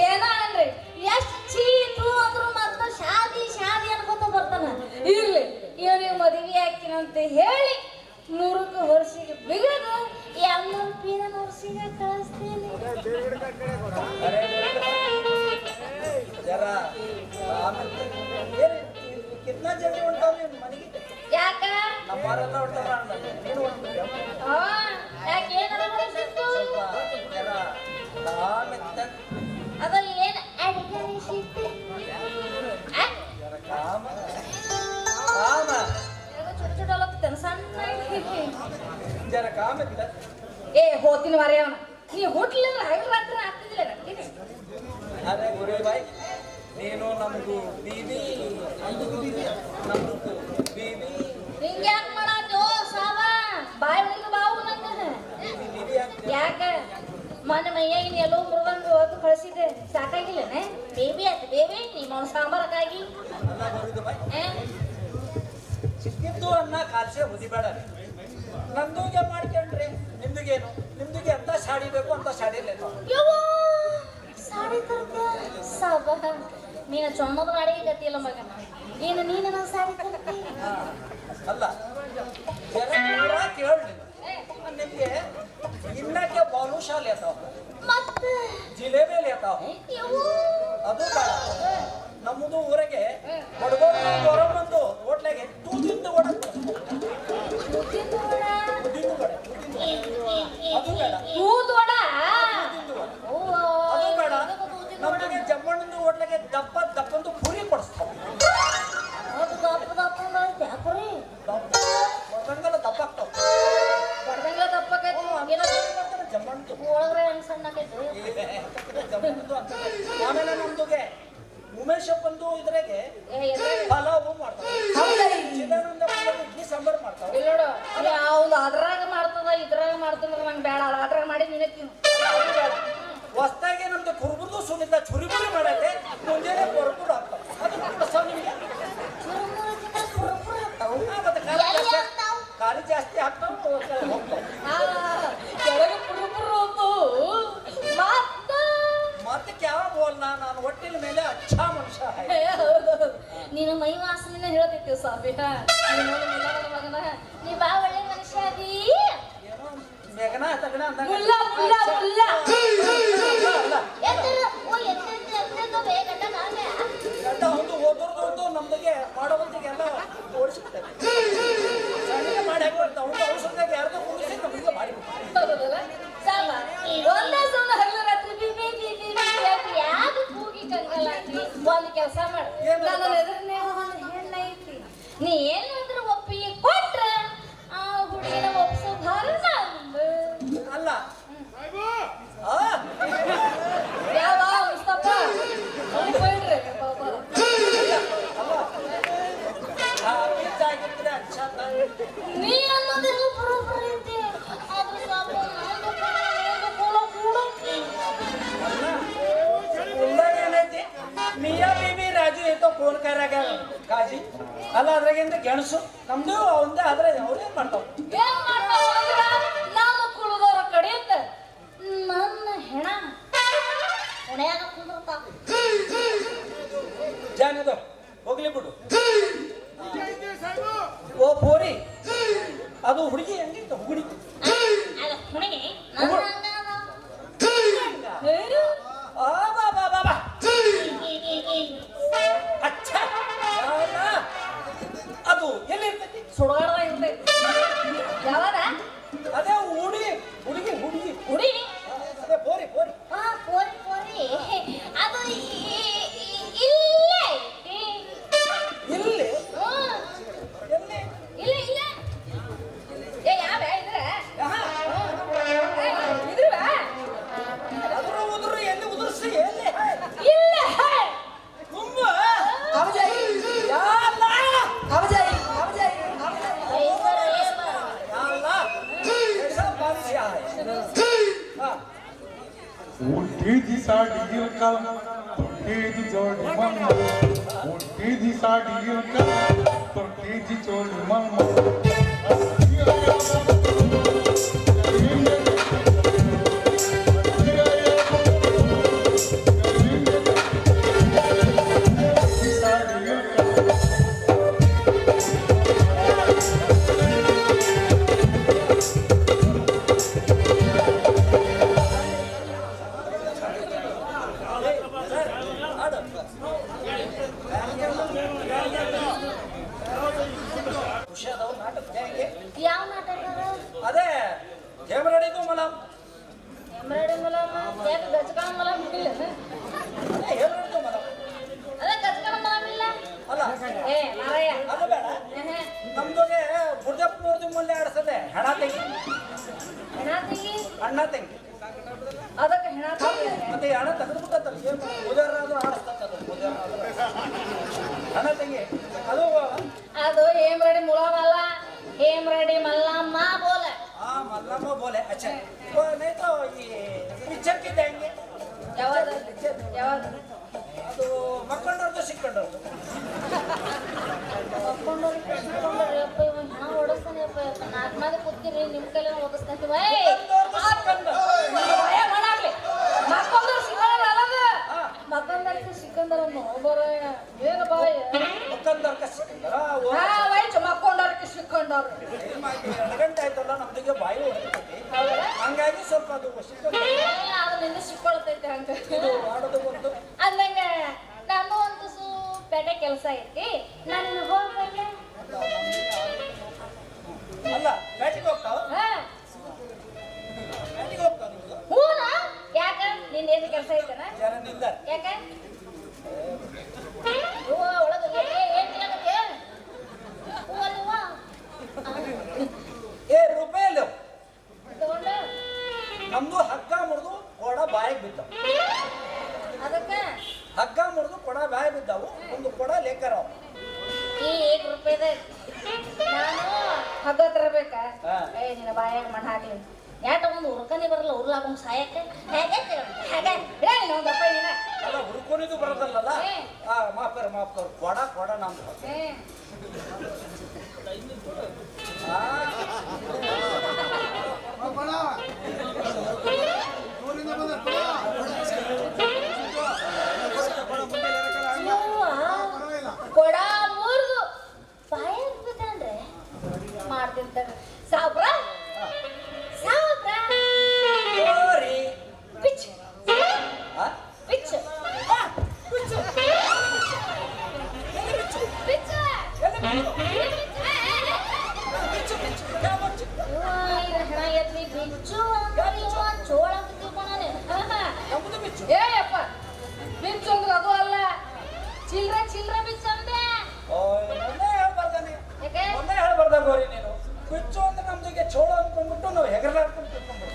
ಏನ ಅನ್ರಿ ಎಷ್ಟ್ ಚೀತು ಅಂದ್ರು ಮತ್ತ ಶಾದಿ ಶಾದಿ ಅನ್ಕೋತ ಬರ್ತಾನ. ಇರ್ಲಿ ಇವನಿಗೆ ಮದುವೆ ಹಾಕಿನಂತ ಹೇಳಿ 100 ವರ್ಷಕ್ಕೆ ಬಿಗದು MP ವರ್ಷಿಗೆ ಕಳಿಸ್ತೀನಿ. ಯಾಕ ಅದ ಏನ್ ಅಡಿಗೆ ಏ ಹೋತಿನ ವಾರ ಅವನ ನೀ ಹುಟ್ಲಿಲ್ಲ ಹಗಲು ರಾತ್ರಿ ಆಗ್ತಿದ್ದಿಲ್ಲ. ಅದೇ ಗುರು ಬಾಯ್ ನೀನು ನಮ್ದು ಬೀಬಿ ನಮ್ದು ಬೀಬಿ ಹಿಂಗ ಯಾಕೆ ಮಾಡಾತು ಸಾವ ಬಾಯ್ ಒಳಗೆ ಬಾವು ನಂಗೆ ಯಾಕ ಮನೆ ಮೈಯಾಗಿನ ಎಲ್ಲೋ ಮುರುಗಂದು ಹೊತ್ತು ಕಳಿಸಿದ್ದೆ ಸಾಕಾಗಿಲ್ಲನೆ ಬೇಬಿ ಆಯ್ತು ಬೇಬಿ ನಿಮ್ಮ ಸಾಂಬಾರಕ್ಕಾಗಿ ಚಿಕ್ಕಿದ್ದು ಅನ್ನ ಕಾಲ್ಸೆ ಹುದಿಬೇಡ ನಂದುಗೆ ಮಾಡ್ಕೊಂಡ್ರಿ ನಿಮ್ದುಗೇನು ನಿಮ್ದುಗೆ ಎಂತ ಸಾಡಿ ಬೇಕು ಅಂತ ಸಾಡಿ ಸಾಡಿ ಸಾಬ ನೀನು ಚೊಣ್ಣದ ಮಾಡಿ ಗತಿಯಲ್ಲ ಮಗ ಏನು ನೀನು ನಾನು ಸಾಡಿ ತರ್ತಿ ಅಲ್ಲ ಕೇಳಿ ನಿಮ್ಗೆ ಇನ್ನಕ್ಕೆ ಬಾಲುಶಾಲೆ ಅದಾವ ಮತ್ತೆ ಜಿಲೇಬಿ ಅದಾವ ಅದು ಬೇಡ ನಮ್ಮದು ಊರಿಗೆ ಬಡಗೋರು ಹೊರಬಂದು ಹೋಟ್ಲಾಗೆ ತೂತಿಂದು ಒಡ ಅದು ಬೇಡ ಅದು ಬೇಡ ನಮ್ಗೆ ಜಮ್ಮಣ್ಣನ ಹೋಟ್ಲಾಗೆ ದಪ್ಪಂದು ಪೂರಿ ಕೊಡಿಸ್ತಾವ ಬಡದಂಗಲ್ಲ ದಪ್ಪ ಆಗ್ತಾವ ಆಮೇಲೆ ನಮ್ದುಗೆ ಉಮೇಶಪ್ಪಂದು ಇದ್ರಾಗೆ ಪಲಾವು ಮಾಡ್ತಾವೆ ಇಡ್ಲಿ ಸಾಂಬಾರು ಮಾಡ್ತಾವೆ ಅವ್ನು ಅದ್ರಾಗ ಮಾಡ್ತದ ಇದ್ರಾಗ ಮಾಡ್ತದ ನಂಗೆ ಬೇಡ ಅದ್ರಾಗ ಮಾಡಿ ನೀನೇ ತಿನ್ನು ಹೊಸ್ದಾಗಿ ನಮ್ದು ಕುರುಬುರ್ದು ಸುನಿಂದ ಚುರಿಬುರಿ ಮಾಡತ್ತೆ ಮುಂಜಾನೆ ಕೊರಕುಡು ಆಗ್ತಾವ ಅದು ಕೊಡಿಸ್ತಾವ ನಿಮಗೆ ಖಾಲಿ ಜಾಸ್ತಿ ಆಗ್ತಾವ ಕೆಳಗೆ ಪುರುಪುರು ಮತ್ತೆ ಕ್ಯಾವ ಬೋಲ್ನ ನಾನು ಹೊಟ್ಟಿನ ಮೇಲೆ ಅಚ್ಚಾ ಮನುಷ್ಯ ನೀನು ಮೈ ವಾಸನೆ ಹೇಳ್ತಿತ್ತು ಸಾಬಿ ಮಗನ ನೀ ಬಾ ಒಳ್ಳೆ ಮನುಷ್ಯ ಅದಿ ಏನೋ ಮೇಘನ ತಗಣ ಅಂದಾಗ ಒಂದು ಓದೋರ್ದು ನಮ್ದಿಗೆ ಮಾಡೋ ಹೊತ್ತಿಗೆ ಎಲ್ಲ ಓಡಿಸ್ಬಿಡ್ತಾರೆ ಸಣ್ಣ ಮಾಡಿ ಹಾಕಿ ಅವ್ನು ಔಷಧಿಯಾಗ ಯಾರ್ದೋ ಕುಡಿಸಿ ನಮಗೆ ಮಾಡಿ ಒಂದು ಕೆಲಸ ಮಾಡಿ ನನ್ನ ಎದುರನೇ ಒಂದು ಹೆಣ್ಣ ಐತಿ ನೀ ಏನಾದ್ರೂ ಒಪ್ಪಿಗೆ ಕೊಟ್ರ ಆ ಹುಡುಗಿನ ಒಪ್ಸೋ ಭಾರ ಅಲ್ಲ ಯಾವ ಮುಸ್ತಪ್ಪ ಹೋಗ್ಬಿಡ್ರಿ ನೀ ಅನ್ನೋದೆಲ್ಲ ಬರೋಬ್ಬರಿ ಐತಿ ಆದ್ರೂ ಸಾಕು ಏನೈತಿ ಮಿಯಾ ಬಿಬಿ ರಾಜು ಐತೋ ಫೋನ್ ಕೈರಾಗ ಕಾಜಿ ಅಲ್ಲ ಅದ್ರಾಗಿಂದ ಗೆಣಸು ನಮ್ದು ಅವಂದ ಆದ್ರೆ ಅವ್ರೇನ್ ಮಾಡ್ತಾವ ಏನ್ ಮಾಡ್ತಾವ ಅಂದ್ರ ನಾವು ಕುಳಿದವ್ರ ಕಡೆಯಿಂದ ನನ್ನ ಹೆಣ ಹೊಣೆಯಾಗ ಕುಂದಿರ್ತಾವ ಜಾನದು ಹೋಗ್ಲಿ ಬಿಡು ಓ ಪೋರಿ ಅದು ಹುಡುಗಿ ಹೆಂಗಿತ್ತು ಹುಡುಗಿ ಅದ ಹುಡುಗಿ ಅದು ಎಲ್ಲಿ ಇರ್ತೈತಿ ಸುಡಗಾಡದ ಇರ್ತೈತಿ ಯಾವಾಗ ಅದೇ ಹುಡುಗಿ ಹುಡುಗಿ ಹುಡುಗಿ ಹುಡುಗಿ ಅದೇ ಪೋರಿ ಪೋರಿ ಪೋರಿ ಪೋರಿ ಅದು ಇಲ್ಲೇ ಇಲ್ಲಿ ಎಲ್ಲಿ ಇಲ್ಲ ಇಲ್ಲ ಏ ಯಾವ ಇದ್ರ ಇದ್ರ ಅದ್ರ ಉದುರು ಎಲ್ಲಿ ಉದುರ್ಸಿ ಎಲ್ಲಿ ಇಲ್ಲ ತುಂಬ ಒಟ್ಟಿದಿ ಸಾಡಿ ಇಲ್ಕ ತೊಟ್ಟಿದಿ ಜೋಡಿ ಮಮ್ಮ ಒಟ್ಟಿದಿ ಸಾಡಿ ಇಲ್ಕ ತೊಟ್ಟಿದಿ ಜೋಡಿ ಮಮ್ಮ ಹೇಮರಡಿಗೂ ಮಲಮ್ ಎಂಬ್ರಾಯ್ಡಿ ಮಲಮ್ಮ ಯಾಕೆ ಗಜಕಣ ಮಲಮ್ ಇಲ್ಲ ಹೇಮರಡಿಗೂ ಮಲಮ್ ಅದೇ ಗಜಕಣ ಮಲಮ್ ಇಲ್ಲ ಅಲ್ಲ ಏ ಮಾರಾಯ ಅದು ಬೇಡ ನಮ್ದೊಗೆ ಬುರ್ಜಪ್ಪನವ್ರದ್ದು ಮೂಲ್ಯ ಆಡಿಸದೆ ಹೆಣ ತೆಗಿ ಹೆಣ ತೆಗಿ ಅಣ್ಣ ತೆಗಿ ಅದಕ್ಕೆ ಹೆಣ ತೆಗಿ ಮತ್ತೆ ಹಣ ತೆಗೆದ್ಬಿಟ್ಟತ್ತಲ್ಲ ಏನು ಪೂಜಾರಾದ್ರೂ ಆಡಿಸ್ತದ ಹಣ ತೆಗಿ ಅದು ಅದು ಹೇಮರಡಿ ಮುಲಾಮ್ ಅಲ್ಲ ಹೇಮರಡಿ ಮಲ್ಲಮ್ಮ ಬೋಲೆ हाँ मल्लम्मा बोले अच्छा वो नहीं तो ये पिक्चर की देंगे ಯಾವಾಗ ಅದು ಮಕ್ಕಂಡವ್ರದ್ದು ಸಿಕ್ಕಂಡವ್ರದ್ದು ಅಪ್ಪ ಇವ ಹೆಣ ಓಡಿಸ್ತಾನೆ ಅಪ್ಪ ನಾಲ್ಕು ಮಂದಿ ಕೂತ್ಕಿರಿ ನಿಮ್ಮ ಕೈಲೇ ಓದಿಸ್ತಾನೆ ಮಕ್ಕಂದರ್ಕ ಸಿಕ್ಕಂದರನ್ನು ಬರ ಏನು ಬಾಯ ಮಕ್ಕಂದವ್ರಕ್ಕೆ ಸಿಕ್ಕಂದರ ವೈಚ್ ಮಕ್ಕೊಂಡವ್ರಕ್ಕೆ ಸಿಕ್ಕಂಡವ್ರು 2 ಗಂಟೆ ಆಯ್ತಲ್ಲ ನಮ್ದಿಗೆ ಬಾಯಿ ಹೊಡೆದೈತಿ ಹಂಗಾಗಿ ಸ್ವಲ್ಪ ಅದು ಅದರಿಂದ ಸಿಕ್ಕೊಳ್ತೈತೆ ಹಂಗ ಇದು ಆಡೋದು ಒಂದು ಅಂದಂಗ ನಾನು ಒಂದು ಪೇಟೆ ಕೆಲಸ ಐತಿ ನಾನು ಹೋಗ್ಬೇಕೆ ಅಲ್ಲ ಬ್ಯಾಟಿಗೆ ಹೋಗ್ತಾವ ಬ್ಯಾಟಿಗೆ ಹೋಗ್ತಾವ ನಿಮ್ದು ಹೂನಾ ಯಾಕ ನಿಂದ ಏನು ಕೆಲಸ ಐತನ ಜನ ನಿಂದ ಯಾಕ ಒಳಗೆ ಏನ್ ತಿನ್ನಕತ್ತೆ ಹೂವಲ್ವಾ ಏ ರೂಪಾಯಲ್ಲಿ ತಗೊಂಡ ನಮ್ದು ಹಗ್ಗ ಮುರಿದು ಕೊಡ ಬಾಯಿಗೆ ಬಿದ್ದಾವ ಅದಕ್ಕೆ ಹಗ್ಗ ಮುರಿದು ಕೊಡ ಬಾಯಿ ಬಿದ್ದಾವು ಒಂದು ಕೊಡ ಲೇಕರ ಈ 1 ರೂಪಾಯಿದ ನಾನು ಹಗ್ಗ ತರಬೇಕಾ ಹಾ. ಏ ನಿನ್ನ ಬಾಯಾಗ ಮಣ್ಣ ಹಾಕ್ಲಿ ಯಾಟ ಒಂದು ಹುರ್ಕನಿ ಬರಲ್ಲ ಉರ್ಲಾಕೊಂಡ್ ಸಾಯಕ್ಕೆ ಹೇಗೆ ಹೇಗೆ ಹೇಳಿ ಒಂದು ರೂಪಾಯಿ ನೀನ ಅಲ್ಲ ಹುರ್ಕೊನಿದು ಬರೋದಲ್ಲಲ್ಲ ಏ. ಮಾಪ್ಕರ್ ಕೊಡ ನಮ್ದು ಏ ಆ, ಕೊಡ ಮುರಿದು ಬಾಯ ಹಾಕ್ಬೇಕಂದ್ರೆ ಮಾಡ್ತಿರ್ತಾರೆ ಸಾವ್ರ ಓರಿ. ಪಿಚ್ ಆ? ಪಿಚ್ ಬಿಚ್ಚು. ಪಿಚ್ ಎಲ್ಲಿ ಬಿಚ್ಚು? ಬಿಚ್ಚು. ಯಾವ ಬಿಚ್ಚು? ಹೆಣ ಎತ್ಲಿ ಬಿಚ್ಚು ಚೋಳ ತಿಳ್ಕೊಂಡಾನೆ ನಮ್ದು ಬಿಚ್ಚು. ಏಯಪ್ಪ ಬಿಚ್ಚು ಅಂದ್ರೆ ಅದು ಅಲ್ಲ ಚಿಲ್ರೆ ಬಿಚ್ಚು ಅಂದೆ ಓಯ್, ಮೊನ್ನೆ ಹೇಳ್ಬಾರ್ದಾನೆ. ಯಾಕೆ ಮೊನ್ನೆ ಹೇಳ್ಬಾರ್ದ ಗೋರಿ ನೀನು ಬಿಚ್ಚು ಅಂದ್ರೆ ನಮ್ದಿಗೆ ಚೋಳ ಅನ್ಕೊಂಡ್ಬಿಟ್ಟು ನಾವು ಹೆಗರ್ಲಾಡ್ಕೊಂಡು ತಿಳ್ಕೊಂಡ್ಬಿಟ್ಟು